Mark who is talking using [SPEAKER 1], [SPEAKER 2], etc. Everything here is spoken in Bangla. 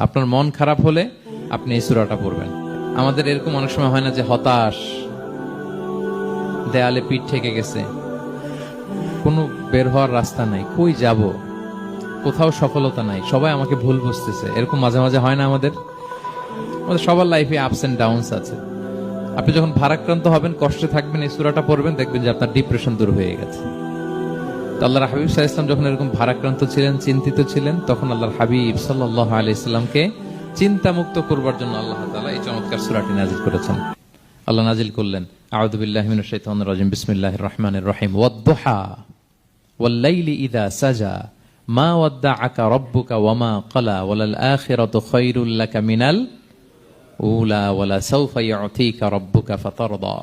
[SPEAKER 1] আপনার মন খারাপ হলে আপনি এই সূরাটা পড়বেন। আমাদের এরকম অনেক সময় হয় না যে হতাশ, দেয়ালে পিঠ ঠেকে গেছে, কোনো বের হওয়ার রাস্তা নাই, কই যাব, কোথাও সফলতা নাই, সবাই আমাকে ভুল বুঝতেছে, এরকম মাঝে মাঝে হয় না? আমাদের সবার লাইফে আপস এন্ড ডাউনস আছে। আপনি যখন ভারাক্রান্ত হবেন, কষ্টে থাকবেন, এই সূরাটা পড়বেন, দেখবেন যে আপনার ডিপ্রেশন দূর হয়ে গেছে। আল্লাহর হাবিব সাল্লাল্লাহু আলাইহি ওয়াসাল্লাম যখন এরকম ভারাক্রান্ত ছিলেন, চিন্তিত ছিলেন, তখন আল্লাহর হাবিব সাল্লাল্লাহু আলাইহি ওয়াসাল্লামকে চিন্তামুক্ত করবার জন্য আল্লাহ তাআলা এই চমৎকার সূরাটি নাযিল করেছেন। আল্লাহ নাযিল করলেন, আউযু বিল্লাহি মিনাশ শাইতানির রাজিম, বিসমিল্লাহির রাহমানির রাহিম, ওয়াদ-দুহা ওয়াল-লাইলি ইযা সাজা মা ওয়াদ্দাআকা রাব্বুকা ওয়া মা ক্বালা ওয়ালাল আখিরাতু খায়রুল লাকা মিনাল উলা ওয়ালা সাওফা ইউতিকা রাব্বুকা ফাতারদা।